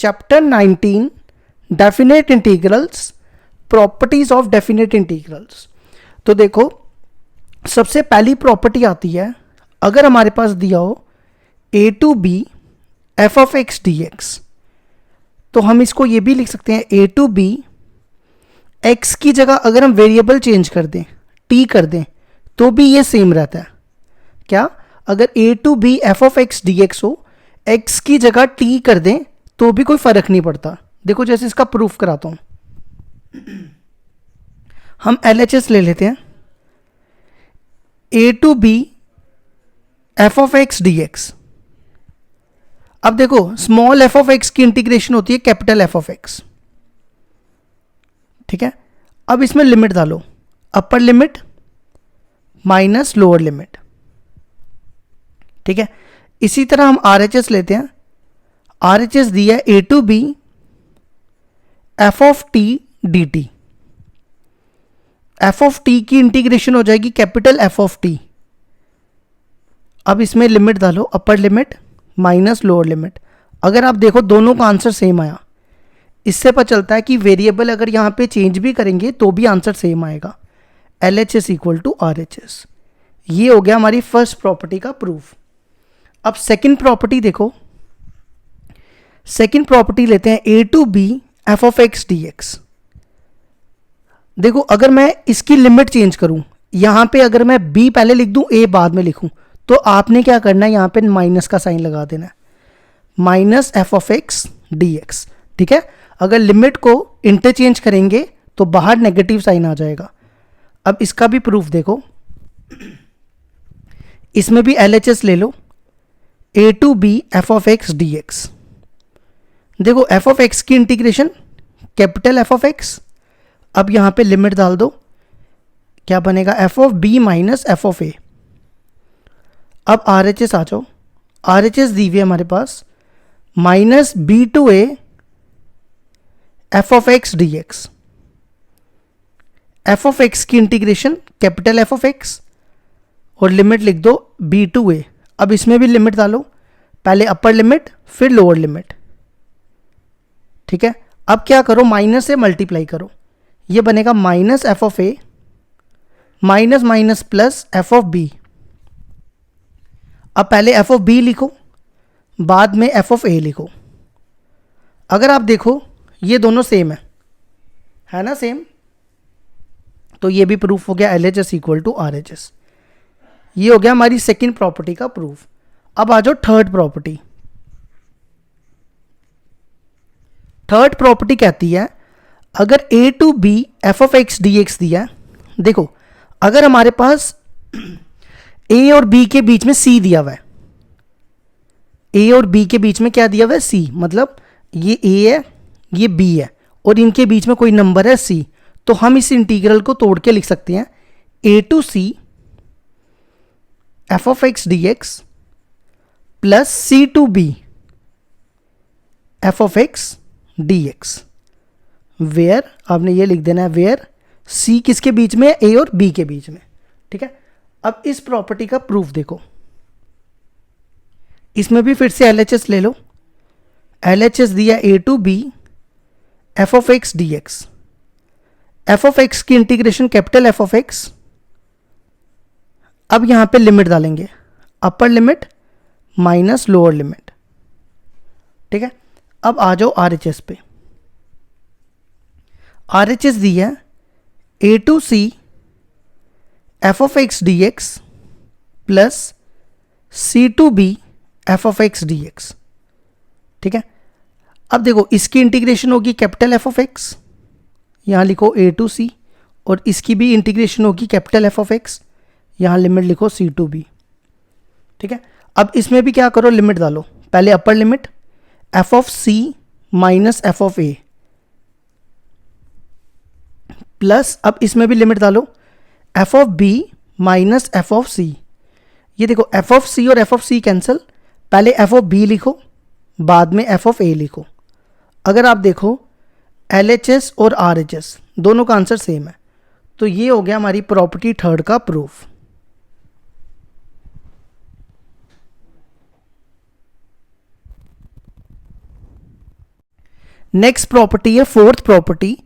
Chapter 19 definite integrals, properties of definite integrals. तो देखो सबसे पहली प्रॉपर्टी आती है, अगर हमारे पास दिया हो a to b f of x dx, तो हम इसको ये भी लिख सकते हैं a टू b x की जगह अगर हम वेरिएबल चेंज कर दें t कर दें तो भी ये सेम रहता है। क्या? अगर a to b f of x dx हो, x की जगह t कर दें तो भी कोई फर्क नहीं पड़ता। देखो जैसे इसका प्रूफ कराता हूं, हम LHS ले लेते हैं, a to b f of x dx। अब देखो स्मॉल f ऑफ x की इंटीग्रेशन होती है कैपिटल f ऑफ x, ठीक है। अब इसमें लिमिट डालो, अपर लिमिट माइनस लोअर लिमिट, ठीक है। इसी तरह हम RHS लेते हैं, RHS दिया है a to b f of t dt। f of t की इंटीग्रेशन हो जाएगी कैपिटल f ऑफ t। अब इसमें लिमिट डालो, अपर लिमिट माइनस लोअर लिमिट। अगर आप देखो दोनों का आंसर सेम आया, इससे पता चलता है कि वेरिएबल अगर यहाँ पे चेंज भी करेंगे तो भी आंसर सेम आएगा। LHS equal to RHS। ये हो गया हमारी फर्स्ट प्रॉपर्टी का प्रूफ। अब सेकंड प्रॉपर्टी देखो, सेकंड प्रॉपर्टी लेते हैं a to b f of x dx। देखो अगर मैं इसकी लिमिट चेंज करूं, यहां पे अगर मैं b पहले लिख दूं a बाद में लिखूं, तो आपने क्या करना है, यहां पे माइनस का साइन लगा देना है, minus f of x dx, ठीक है। अगर लिमिट को इंटरचेंज करेंगे तो बाहर नेगेटिव साइन आ जाएगा। अब इसका भी प्रूफ देखो, इसमें भी LHS ले लो, a to b f of x dx। देखो f ऑफ x की integration capital f of x। अब यहां पे लिमिट डाल दो, क्या बनेगा, f of b minus f of a। अब RHS आ जाओ, RHS दी हुई है हमारे पास minus b to a f of x dx। f of x की integration capital f of x और लिमिट लिख दो b टू a। अब इसमें भी लिमिट डालो, पहले अपर लिमिट फिर लोअर लिमिट, ठीक है। अब क्या करो, माइनस से मल्टीप्लाई करो, ये बनेगा minus f of a minus minus plus f of b। अब पहले f ऑफ b लिखो, बाद में f ऑफ a लिखो। अगर आप देखो ये दोनों सेम है ना, सेम, तो ये भी प्रूफ हो गया LHS इक्वल टू RHS। ये हो गया हमारी सेकंड प्रॉपर्टी का प्रूफ। अब आ जाओ थर्ड प्रॉपर्टी। थर्ड प्रॉपर्टी कहती है, अगर a to b f of x dx दिया है, देखो अगर हमारे पास a और b के बीच में c दिया हुआ है, a और b के बीच में क्या दिया हुआ है, c, मतलब ये a है ये b है और इनके बीच में कोई नंबर है c, तो हम इस इंटीग्रल को तोड़ के लिख सकते हैं a to c f of x dx plus c to b f of x dx, where आपने ये लिख देना है, वेयर c किसके बीच में है, a और b के बीच में, ठीक है। अब इस प्रॉपर्टी का प्रूफ देखो, इसमें भी फिर से LHS ले लो, LHS दिया a to b f of x dx। f of x की integration capital f of x। अब यहां पे लिमिट डालेंगे, upper limit minus lower limit, ठीक है। अब आ जाओ RHS पे, RHS दी है a to c f of x dx plus c to b f of x dx, ठीक है। अब देखो इसकी इंटीग्रेशन होगी कैपिटल f ऑफ x, यहां लिखो a टू c, और इसकी भी इंटीग्रेशन होगी कैपिटल f ऑफ x, यहां लिमिट लिखो c टू b, ठीक है। अब इसमें भी क्या करो, लिमिट डालो, पहले upper limit f of c minus f of a plus, अब इसमें भी लिमिट डालो f of b minus f of c। ये देखो f ऑफ c और f ऑफ c कैंसिल, पहले f ऑफ b लिखो बाद में f ऑफ a लिखो। अगर आप देखो LHS और RHS दोनों का आंसर सेम है, तो ये हो गया हमारी प्रॉपर्टी थर्ड का प्रूफ। नेक्स्ट प्रॉपर्टी है fourth property,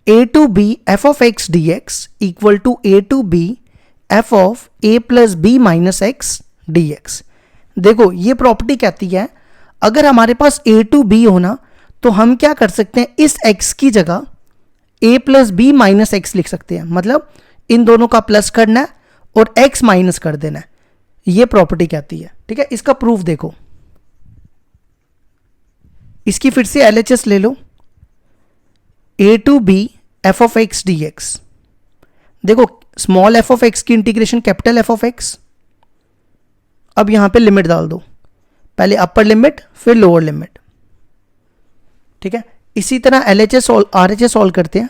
a to b f of x d x equal to a to b f of a plus b minus x d x. देखो ये प्रॉपर्टी कहती है अगर हमारे पास ए टू बी होना तो हम क्या कर सकते हैं, इस x की जगह a plus b minus x लिख सकते हैं, मतलब इन दोनों का प्लस करना है और x माइनस कर देना है, ये प्रॉपर्टी कहती है। ठीक है, इसका प्रूफ देखो, इसकी फिर से LHS ले लो, a to b f of x d x. देखो स्मॉल एफ ऑफ एक्स की integration capital f of x. अब यहां पे लिमिट डाल दो, पहले अपर लिमिट फिर लोअर लिमिट। ठीक है, इसी तरह LHS RHS सॉल्व करते हैं।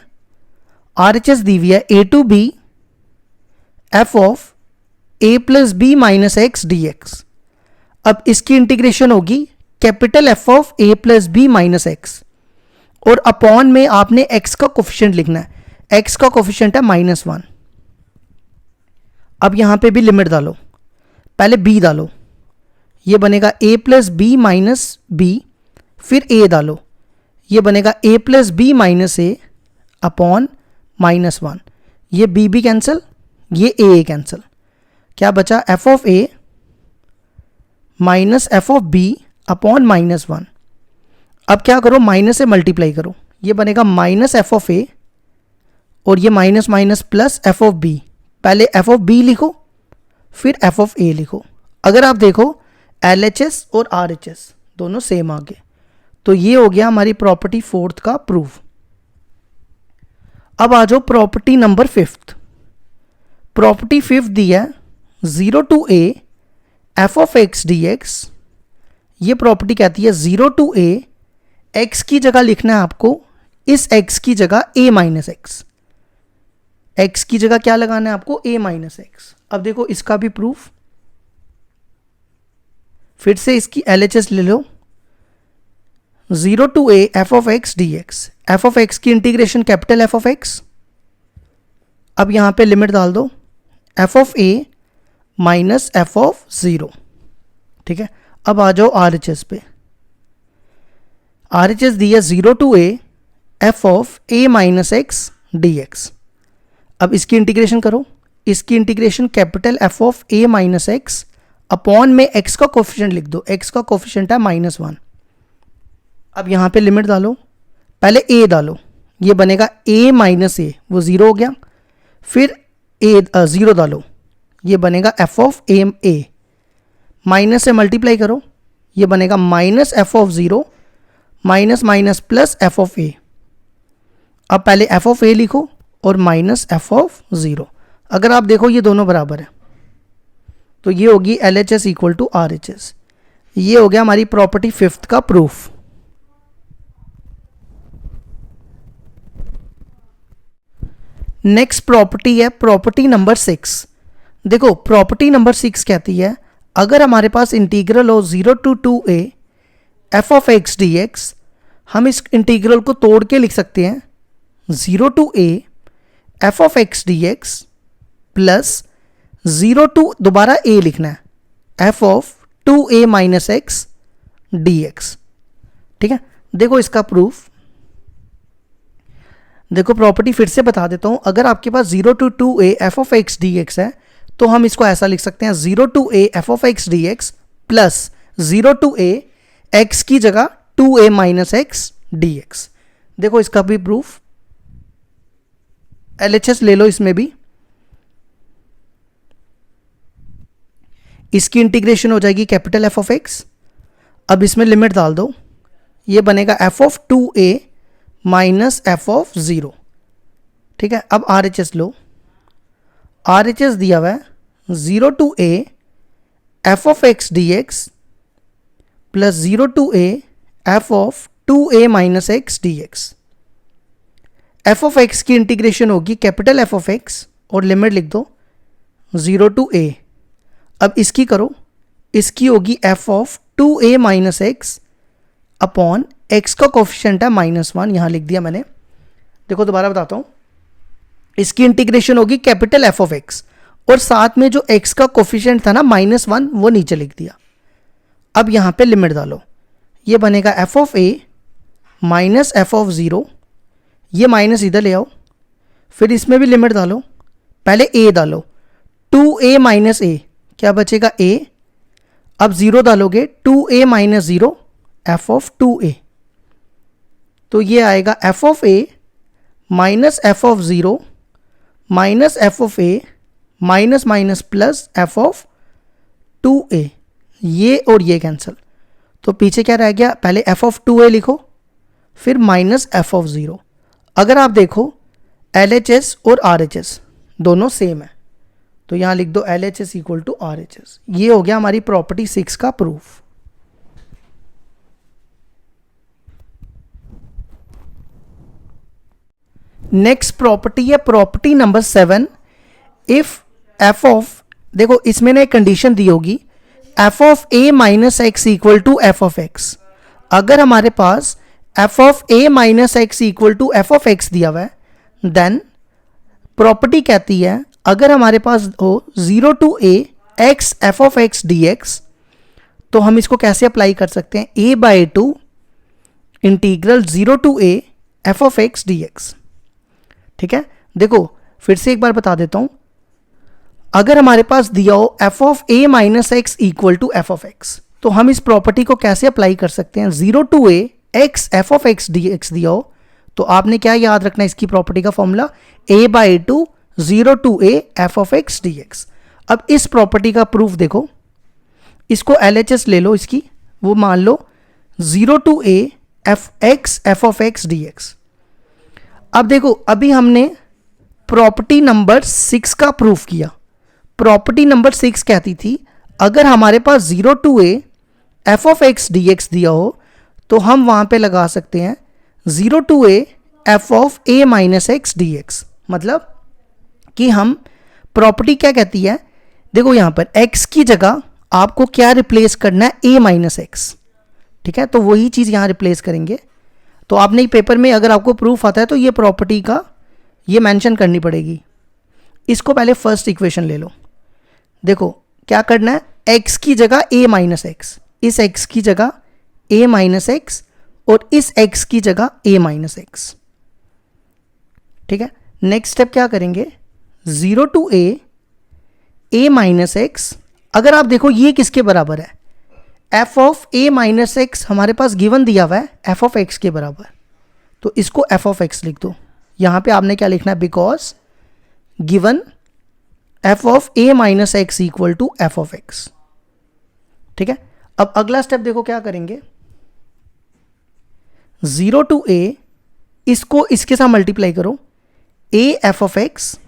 RHS दी हुई है a to b f of a plus b minus x d x. अब इसकी इंटीग्रेशन होगी capital f of a plus b minus x और अपॉन में आपने एक्स का कोफिशिएंट लिखना है, एक्स का कोफिशिएंट है -1। अब यहां पे भी लिमिट डालो, पहले b डालो, ये बनेगा a plus b minus b, फिर a डालो, ये बनेगा a plus b minus a upon -1। ये b भी कैंसिल, ये a कैंसिल, क्या बचा f of a minus f of b upon -1। अब क्या करो, माइनस से मल्टीप्लाई करो, ये बनेगा माइनस एफ ऑफ a और ये minus minus plus f of b। पहले एफ ऑफ b लिखो फिर एफ ऑफ a लिखो। अगर आप देखो LHS और RHS दोनों सेम आ गए, तो ये हो गया हमारी प्रॉपर्टी फोर्थ का प्रूफ। अब आ जाओ property number fifth. Property fifth दी है 0 to a f of x d x. ये प्रॉपर्टी कहती है 0 टू a x की जगह लिखना है आपको इस x की जगह a माइनस एक्स, x की जगह क्या लगाना है आपको a माइनस एक्स। अब देखो इसका भी प्रूफ, फिर से इसकी LHS ले लो, 0 to a f of x d x. F of x की integration capital f of x. अब यहां पे लिमिट डाल दो, f of a minus f of 0। ठीक है, अब आ जाओ RHS पे। RHS दी है 0 to a f of a minus x d x. अब इसकी इंटीग्रेशन करो, इसकी integration capital f of a minus x upon में x का कोफिशिएंट लिख दो, x का कोफिशिएंट है -1। अब यहां पे लिमिट डालो, पहले a डालो, ये बनेगा a माइनस ए, वो 0 हो गया, फिर a 0 डालो, ये बनेगा एफ ऑफ a, माइनस से मल्टीप्लाई करो, ये बनेगा minus f of 0 minus minus plus f of a। अब पहले एफ ऑफ a लिखो और माइनस एफ ऑफ 0। अगर आप देखो ये दोनों बराबर है तो ये होगी LHS इक्वल टू RHS। ये हो गया हमारी प्रॉपर्टी फिफ्थ का प्रूफ। नेक्स्ट प्रॉपर्टी है प्रॉपर्टी नंबर 6। देखो प्रॉपर्टी नंबर 6 कहती है अगर हमारे पास इंटीग्रल हो 0 to 2a f of x d x, हम इस इंटीग्रल को तोड़ के लिख सकते हैं 0 to a f of x d x plus 0 to दोबारा a लिखना है f of 2a minus x d x. ठीक है, देखो इसका प्रूफ, देखो प्रॉपर्टी फिर से बता देता हूं। अगर आपके पास 0 to 2a f of x d x है तो हम इसको ऐसा लिख सकते हैं 0 to a f of x d x plus 0 to a x की जगह 2a minus x d x. देखो इसका भी प्रूफ, LHS ले लो, इसमें भी इसकी इंटीग्रेशन हो जाएगी कैपिटल एफ ऑफ एक्स। अब इसमें लिमिट डाल दो, ये बनेगा F of 2a minus f of 0। ठीक है, अब RHS लो, RHS दिया हुआ है 0 to a f of x d x plus 0 to a f of 2a minus x d x. F of x की इंटीग्रेशन होगी कैपिटल एफ ऑफ एक्स और limit लिख दो 0 टू a। अब इसकी करो, इसकी होगी f of 2a minus x upon x का कोफिशिएंट है -1, यहां लिख दिया मैंने। देखो दोबारा बताता हूं, इसकी इंटीग्रेशन होगी कैपिटल एफ ऑफ एक्स और साथ में जो एक्स का कोफिशिएंट था ना -1, वो नीचे लिख दिया। अब यहां पे लिमिट डालो, ये बनेगा F of a minus f of zero, ये माइनस इधर ले आओ, फिर इसमें भी लिमिट डालो, पहले ए डालो, 2a माइनस ए, क्या बचेगा a, अब ज़ीरो डालोगे 2a minus zero F of 2a, तो ये आएगा F of a minus f of zero minus f of a minus minus plus f of 2a, ये और ये कैंसिल, तो पीछे क्या रह गया, पहले एफ ऑफ 2a लिखो, फिर माइनस एफ ऑफ ज़ीरो। अगर आप देखो LHS और RHS दोनों सेम है, तो यहाँ लिख दो LHS इक्वल टू RHS। ये हो गया हमारी प्रॉपर्टी 6 का प्रूफ। नेक्स्ट प्रॉपर्टी है property number 7, if f of, देखो इसमें ना एक कंडीशन दी होगी, f of a minus x equal to f of x. अगर हमारे पास f of a minus x equal to f of x दिया हुआ है, देन प्रॉपर्टी कहती है अगर हमारे पास हो 0 to a x f of x d x, तो हम इसको कैसे अप्लाई कर सकते हैं, a by two integral 0 to a f of x d x. ठीक है, देखो फिर से एक बार बता देता हूं, अगर हमारे पास दिया हो f of a minus x equal to f of x, तो हम इस प्रॉपर्टी को कैसे अप्लाई कर सकते हैं, 0 to a x f of x d x दिया हो, तो आपने क्या याद रखना है इसकी प्रॉपर्टी का formula, a by two 0 to a f of x d x. अब इस प्रॉपर्टी का प्रूफ देखो, इसको LHS ले लो इसकी, वो मान लो 0 to a f x f of x d x. अब देखो अभी हमने प्रॉपर्टी नंबर 6 का प्रूफ किया। प्रॉपर्टी नंबर 6 कहती थी अगर हमारे पास 0 to a f of x d x दिया हो, तो हम वहां पे लगा सकते हैं 0 to a f of a minus x d x. मतलब कि हम प्रॉपर्टी क्या कहती है, देखो यहां पर x की जगह आपको क्या रिप्लेस करना है, a माइनस एक्स। ठीक है, तो वही चीज़ यहां रिप्लेस करेंगे। तो आपने पेपर में अगर आपको प्रूफ आता है तो ये प्रॉपर्टी का ये मेंशन करनी पड़ेगी। इसको पहले फर्स्ट इक्वेशन ले लो, देखो क्या करना है, x की जगह a माइनस एक्स, इस x की जगह a माइनस एक्स और इस x की जगह a माइनस एक्स। ठीक है, नेक्स्ट स्टेप क्या करेंगे, 0 टू a माइनस एक्स। अगर आप देखो ये किसके बराबर है, f of a minus x हमारे पास गिवन दिया हुआ है एफ ऑफ एक्स के बराबर, तो इसको एफ ऑफ एक्स लिख दो। यहां पे आपने क्या लिखना है, because given f of a minus x equal to f of x. ठीक है, अब अगला स्टेप देखो क्या करेंगे, 0 टू a, इसको इसके साथ मल्टीप्लाई करो, a एफ ऑफ एक्स,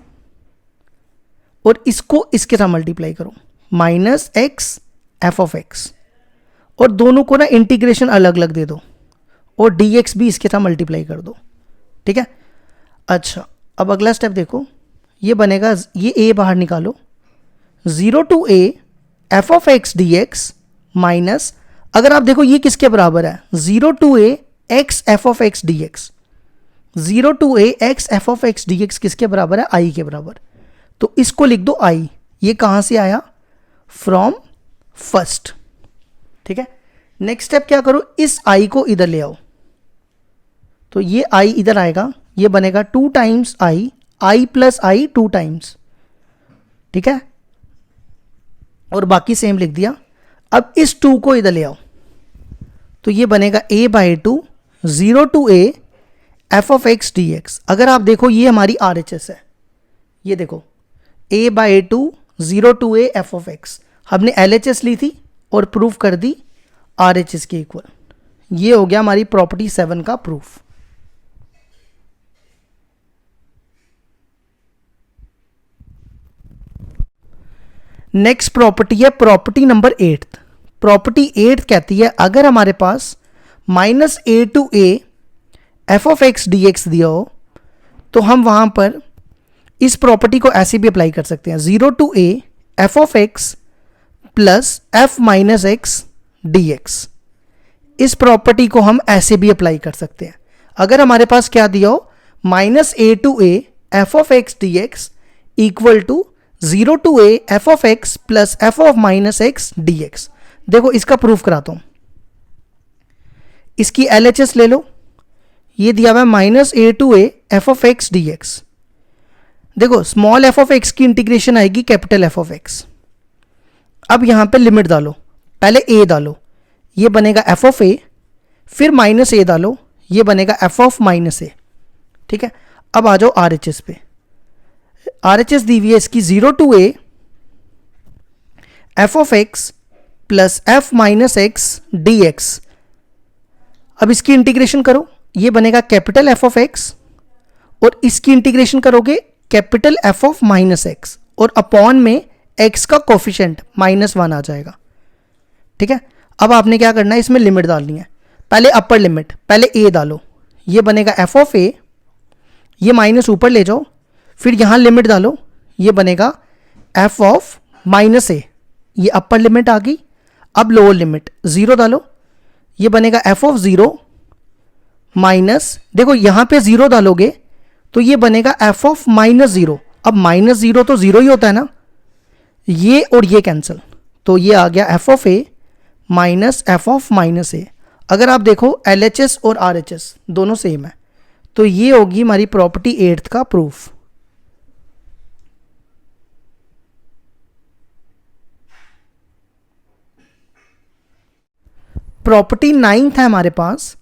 और इसको इसके साथ मल्टीप्लाई करो, minus x f of x, और दोनों को ना इंटीग्रेशन अलग अलग दे दो, और dx भी इसके साथ मल्टीप्लाई कर दो। ठीक है, अच्छा अब अगला स्टेप देखो, ये बनेगा, ये a बाहर निकालो, 0 to a f of x d x minus, अगर आप देखो ये किसके बराबर है, 0 to a x f of x d x. 0 to a x f of x d x किसके बराबर है, i के बराबर, तो इसको लिख दो i। ये कहां से आया, फ्रॉम फर्स्ट। ठीक है, नेक्स्ट स्टेप क्या करो, इस i को इधर ले आओ, तो ये i इधर आएगा, ये बनेगा 2 times i plus i 2 times. ठीक है, और बाकी सेम लिख दिया। अब इस 2 को इधर ले आओ, तो ये बनेगा a by two 0 to a f of x d x. अगर आप देखो ये हमारी RHS है, ये देखो a by two 0 to a f of x, हमने LHS ली थी और प्रूफ कर दी RHS के इक्वल। ये हो गया हमारी प्रॉपर्टी 7 का प्रूफ। नेक्स्ट प्रॉपर्टी है प्रॉपर्टी नंबर 8। प्रॉपर्टी 8 कहती है अगर हमारे पास minus a to a f of x d x दिया हो, तो हम वहां पर इस प्रॉपर्टी को ऐसे भी अप्लाई कर सकते हैं, 0 to a f of x plus f minus x d x. इस प्रॉपर्टी को हम ऐसे भी अप्लाई कर सकते हैं। अगर हमारे पास क्या दिया हो, minus a to a f of x d x equal to 0 to a f of x plus f of minus x d x. देखो इसका प्रूफ कराता हूं, इसकी LHS ले लो, ये दिया हुआ है minus a to a f of x d x. देखो स्मॉल एफ ऑफ एक्स की इंटीग्रेशन आएगी कैपिटल एफ ऑफ एक्स। अब यहां पे लिमिट डालो, पहले ए डालो, ये बनेगा एफ ऑफ ए, फिर माइनस ए डालो, ये बनेगा एफ ऑफ माइनस ए। ठीक है, अब आ जाओ आर एच एस पे। आर एच एस दी हुई है इसकी 0 to a f of x plus f minus x d x. अब इसकी इंटीग्रेशन करो, ये बनेगा कैपिटल एफ ऑफ एक्स, और इसकी इंटीग्रेशन करोगे capital f of minus x, और अपॉन में एक्स का कोफिशिएंट -1 आ जाएगा। ठीक है, अब आपने क्या करना है, इसमें लिमिट डालनी है। पहले अपर लिमिट, पहले ए डालो, ये बनेगा एफ ऑफ ए, ये माइनस ऊपर ले जाओ, फिर यहां लिमिट डालो, ये बनेगा एफ ऑफ माइनस ए, ये अपर लिमिट आ गई। अब लोअर लिमिट 0 डालो, ये बनेगा एफ ऑफ 0 माइनस, देखो यहां पे 0 डालोगे तो ये बनेगा एफ ऑफ -0। अब -0 तो 0 ही होता है ना, ये और ये कैंसिल, तो ये आ गया f of a minus f of minus a. अगर आप देखो एल एच एस और आर एच एस दोनों सेम है, तो ये होगी हमारी प्रॉपर्टी 8th का प्रूफ। प्रॉपर्टी 9th है हमारे पास।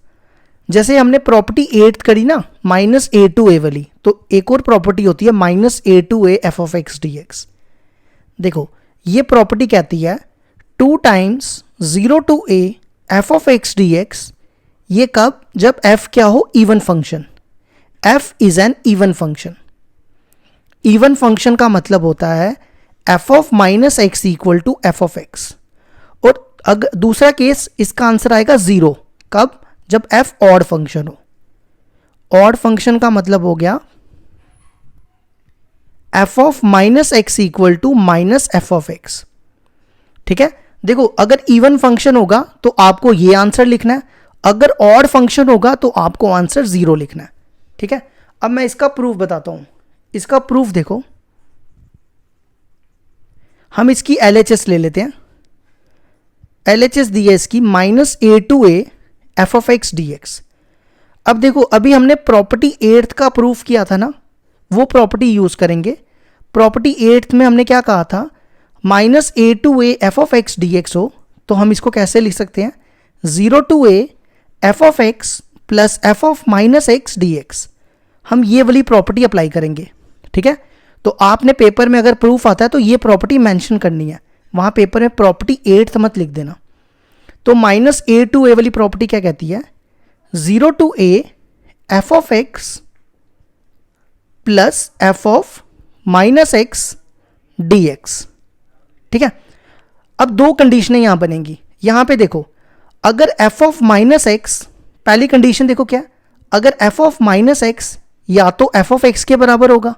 जैसे हमने प्रॉपर्टी 8th करी ना माइनस ए टू ए वाली, तो एक और प्रॉपर्टी होती है minus a to a f of x d x. देखो ये प्रॉपर्टी कहती है 2 times 0 to a f of x d x. ये कब, जब एफ क्या हो, even function. F is an even function. Even function का मतलब होता है f of minus x equal to f of x. और अगर दूसरा केस, इसका आंसर आएगा 0, कब, जब एफ ऑड फंक्शन हो। ऑड फंक्शन का मतलब हो गया f of minus x equal to minus f of x. ठीक है, देखो अगर इवन फंक्शन होगा तो आपको ये आंसर लिखना है, अगर ऑड फंक्शन होगा तो आपको आंसर 0 लिखना है। ठीक है, अब मैं इसका प्रूफ बताता हूं। इसका प्रूफ देखो, हम इसकी LHS ले लेते हैं। LHS दी है इसकी minus a to a f of x d x. अब देखो अभी हमने प्रॉपर्टी 8th का प्रूफ किया था ना, वो प्रॉपर्टी यूज करेंगे। प्रॉपर्टी 8th में हमने क्या कहा था, minus a to a f of x d x हो, तो हम इसको कैसे लिख सकते हैं, 0 to a f of x plus f of minus x d x. हम ये वाली प्रॉपर्टी अप्लाई करेंगे। ठीक है, तो आपने पेपर में अगर प्रूफ आता है तो ये प्रॉपर्टी मेंशन करनी है, वहां पेपर में प्रॉपर्टी 8th मत लिख देना। तो माइनस ए टू ए वाली प्रॉपर्टी क्या कहती है, 0 to a f of x plus f of minus x d x. ठीक है, अब 2 कंडीशनें यहां बनेंगी। यहां पे देखो, अगर एफ ऑफ माइनस एक्स, पहली कंडीशन देखो क्या, अगर एफ ऑफ माइनस एक्स या तो एफ ऑफ एक्स के बराबर होगा,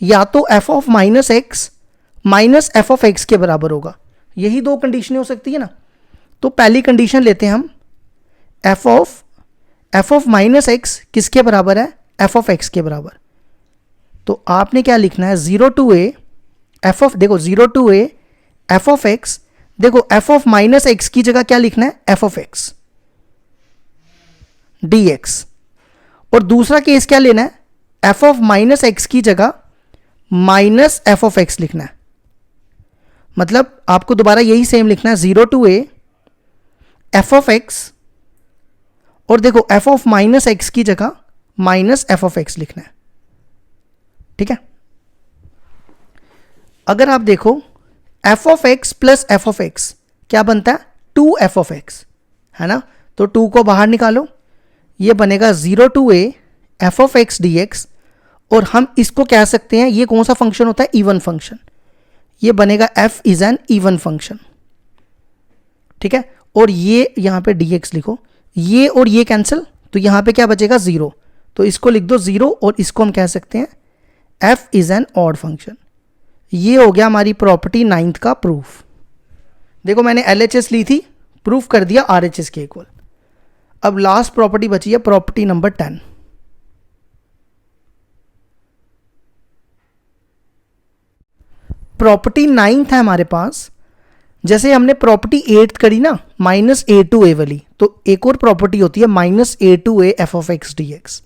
या तो F of minus x minus f of x के बराबर होगा। यही 2 कंडीशनें हो सकती है ना। तो पहली कंडीशन लेते हैं हम, एफ ऑफ माइनस एक्स किसके बराबर है, एफ ऑफ एक्स के बराबर। तो आपने क्या लिखना है, 0 टू ए एफ ऑफ, देखो 0 to a f of x, देखो एफ ऑफ माइनस एक्स की जगह क्या लिखना है, f of x d x. और दूसरा केस क्या लेना है, एफ ऑफ माइनस एक्स की जगह माइनस एफ ऑफ एक्स लिखना है। मतलब आपको दोबारा यही सेम लिखना है, 0 to a f of x, और देखो एफ ऑफ माइनस एक्स की जगह माइनस एफ ऑफ एक्स लिखना है। ठीक है, अगर आप देखो f of x plus f of x क्या बनता है, 2 एफ ऑफ एक्स, है ना। तो 2 को बाहर निकालो, ये बनेगा 0 to a f of x d x. और हम इसको कह सकते हैं, ये कौन सा फंक्शन होता है, इवन फंक्शन। ये बनेगा F is an even function. ठीक है, और ये यहां पे डी एक्स लिखो, ये और ये कैंसिल, तो यहां पे क्या बचेगा, 0। तो इसको लिख दो 0, और इसको हम कह सकते हैं F is N odd function. ये हो गया हमारी प्रॉपर्टी 9th का प्रूफ। देखो मैंने LHS ली थी, प्रूफ कर दिया RHS के इक्वल। अब लास्ट प्रॉपर्टी बची है प्रॉपर्टी नंबर 10। प्रॉपर्टी 9th है हमारे पास। जैसे हमने प्रॉपर्टी 8th करी ना माइनस ए टू ए वाली, तो एक और प्रॉपर्टी होती है minus a to a f of x d x.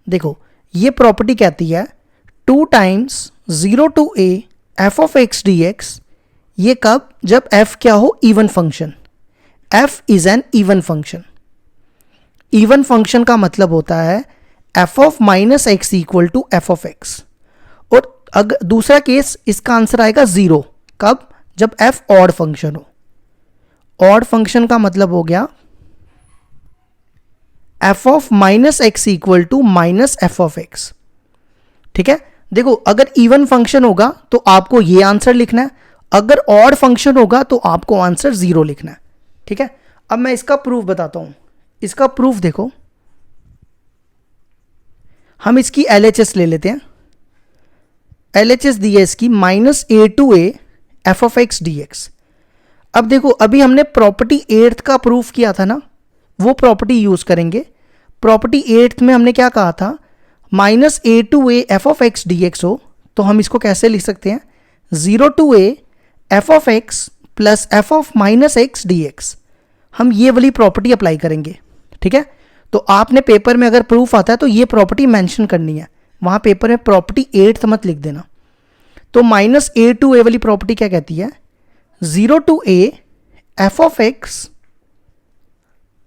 देखो ये प्रॉपर्टी कहती है 2 times 0 to a f of x d x. ये कब? जब f क्या हो? Even function. f is an even function. Even function का मतलब होता है f of minus x equal to f of x. और अगर दूसरा केस, इसका आंसर आएगा 0। कब? जब f ऑड फंक्शन हो। ऑड फंक्शन का मतलब हो गया f of minus x equal to minus f of x. ठीक है, देखो अगर इवन फंक्शन होगा तो आपको ये आंसर लिखना है, अगर ऑड फंक्शन होगा तो आपको आंसर 0 लिखना है। ठीक है, अब मैं इसका प्रूफ बताता हूं। इसका प्रूफ देखो, हम इसकी LHS ले लेते हैं। LHS दी है इसकी minus a to a f of x d x. अब देखो अभी हमने प्रॉपर्टी 8th का प्रूफ किया था ना, वो प्रॉपर्टी यूज करेंगे। प्रॉपर्टी 8th में हमने क्या कहा था? Minus a to a f of x d x हो तो हम इसको कैसे लिख सकते हैं? 0 to a f of x plus f of minus x d x. हम ये वाली प्रॉपर्टी अप्लाई करेंगे। ठीक है, तो आपने पेपर में अगर प्रूफ आता है तो ये प्रॉपर्टी मेंशन करनी है, वहां पेपर में प्रॉपर्टी 8th मत लिख देना। तो माइनस ए टू ए वाली प्रॉपर्टी क्या कहती है? 0 to a f of x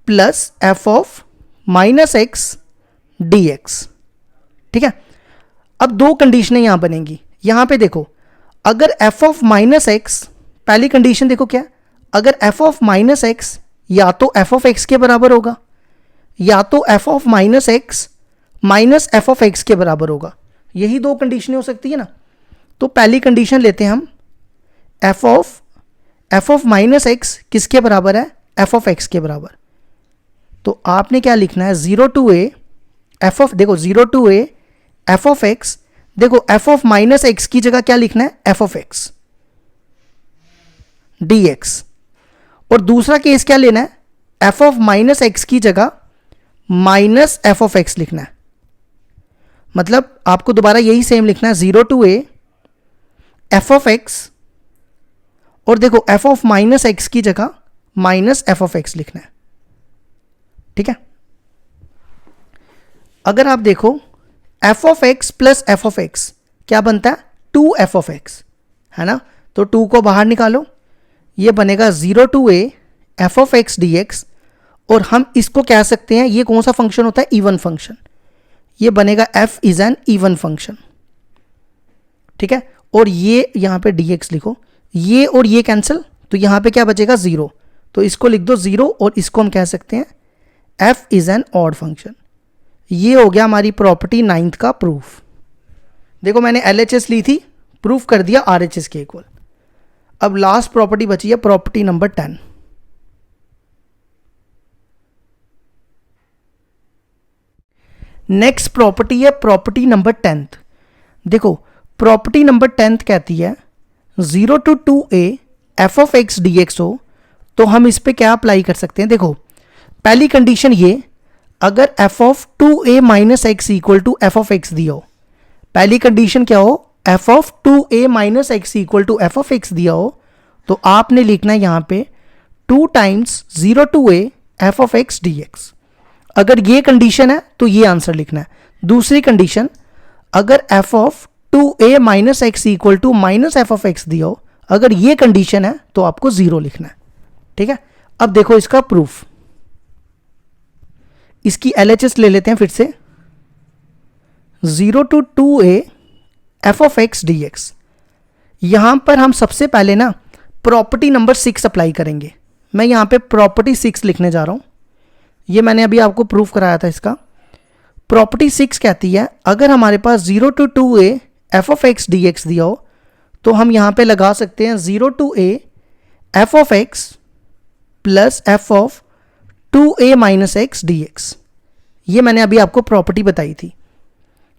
plus f of minus x d x. ठीक है, अब दो कंडीशनें यहां बनेंगी। यहां पे देखो, अगर एफ ऑफ माइनस एक्स, पहली कंडीशन देखो क्या, अगर एफ ऑफ माइनस एक्स या तो एफ ऑफ एक्स के बराबर होगा या तो F of minus x minus f of x के बराबर होगा। यही दो कंडीशनें हो सकती है ना। तो पहली कंडीशन लेते हैं हम, एफ ऑफ माइनस एक्स किसके बराबर है? एफ ऑफ एक्स के बराबर। तो आपने क्या लिखना है? 0 टू ए एफ ऑफ, देखो 0 to a f of x, देखो एफ ऑफ माइनस एक्स की जगह क्या लिखना है? F of x d x. और दूसरा केस क्या लेना है? एफ ऑफ माइनस एक्स की जगह माइनस एफ ऑफ एक्स लिखना है। मतलब आपको दोबारा यही सेम लिखना है, 0 to a f of x, और देखो एफ ऑफ माइनस एक्स की जगह माइनस एफ ऑफ एक्स लिखना है। ठीक है, अगर आप देखो f of x plus f of x क्या बनता है? 2 एफ ऑफ एक्स, है ना। तो 2 को बाहर निकालो, ये बनेगा 0 to a f of x d x. और हम इसको कह सकते हैं, ये कौन सा फंक्शन होता है? Even function. ये बनेगा F is an even function. ठीक है, और ये यहां पे डी एक्स लिखो, ये और ये कैंसिल, तो यहां पे क्या बचेगा? 0। तो इसको लिख दो 0, और इसको हम कह सकते हैं F is N odd function. ये हो गया हमारी प्रॉपर्टी 9th का प्रूफ। देखो मैंने LHS ली थी, प्रूफ कर दिया RHS के इक्वल। अब लास्ट प्रॉपर्टी बची है, प्रॉपर्टी नंबर 10। नेक्स्ट प्रॉपर्टी है प्रॉपर्टी नंबर 10th। देखो प्रॉपर्टी नंबर 10th कहती है 0 to 2a f of x d x हो तो हम इस पे क्या अप्लाई कर सकते हैं? देखो पहली कंडीशन ये, अगर f of 2a minus x equal to f of x दिया हो, पहली कंडीशन क्या हो? F of 2a minus x equal to f of x दिया हो तो आपने लिखना है यहां पे 2 times 0 to a f of x d x. अगर ये कंडीशन है तो ये आंसर लिखना है। दूसरी कंडीशन, अगर f of 2a minus x equal to minus f of x दिया हो, अगर ये कंडीशन है तो आपको 0 लिखना है। ठीक है, अब देखो इसका प्रूफ, इसकी LHS ले लेते हैं फिर से। 0 to 2a f of x d x, यहां पर हम सबसे पहले ना प्रॉपर्टी नंबर 6 अप्लाई करेंगे। मैं यहां पे प्रॉपर्टी 6 लिखने जा रहा हूं, ये मैंने अभी आपको प्रूफ कराया था इसका। प्रॉपर्टी 6 कहती है अगर हमारे पास 0 to 2a f of x d x दिया हो तो हम यहां पे लगा सकते हैं 0 to a f of x plus f of 2a minus x d x. ये मैंने अभी आपको प्रॉपर्टी बताई थी।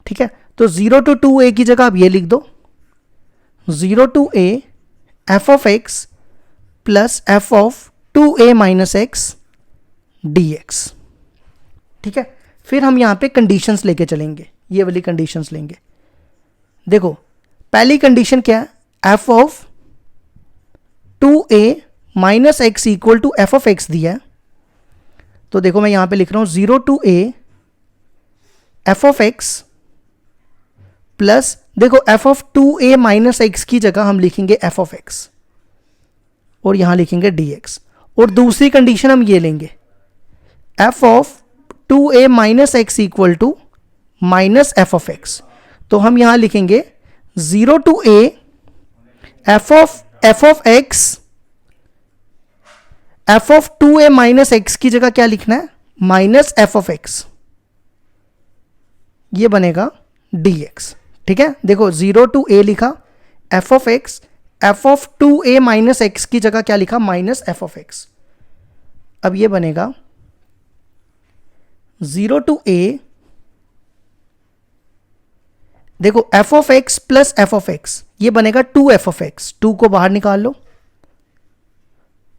ठीक है, तो 0 टू 2a की जगह आप ये लिख दो, 0 to a f of x plus f of 2a minus x d x. ठीक है, फिर हम यहां पे कंडीशंस लेके चलेंगे, ये वाली कंडीशंस लेंगे। देखो पहली कंडीशन क्या है? F of 2a minus x equal to f of x दिया है, तो देखो मैं यहां पे लिख रहा हूं 0 to a f of x plus, देखो f of 2a minus x की जगह हम लिखेंगे f of x और यहां लिखेंगे dx। और दूसरी कंडीशन हम ये लेंगे f of 2a minus x equal to minus f of x। तो हम यहां लिखेंगे 0 to a f of x, f of 2a minus x की जगह क्या लिखना है, माइनस f of x, ये बनेगा dx। ठीक है, देखो 0 to a लिखा f of x, f of 2a minus x की जगह क्या लिखा, माइनस f of x। अब ये बनेगा 0 to a, देखो f of x plus f of x, ये बनेगा 2f of x, 2 को बाहर निकाल लो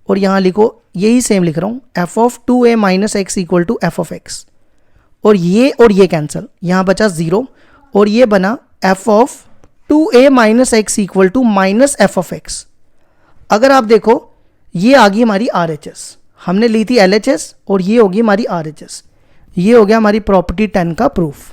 और यहां लिखो, यही सेम लिख रहा हूं f of 2a minus x equal to f of x, और ये कैंसिल, यहां बचा 0 और ये बना f of 2a minus x equal to minus f of x। अगर आप देखो ये आ गई हमारी RHS, हमने ली थी LHS और ये होगी हमारी RHS। ये हो गया हमारी प्रॉपर्टी 10 का प्रूफ।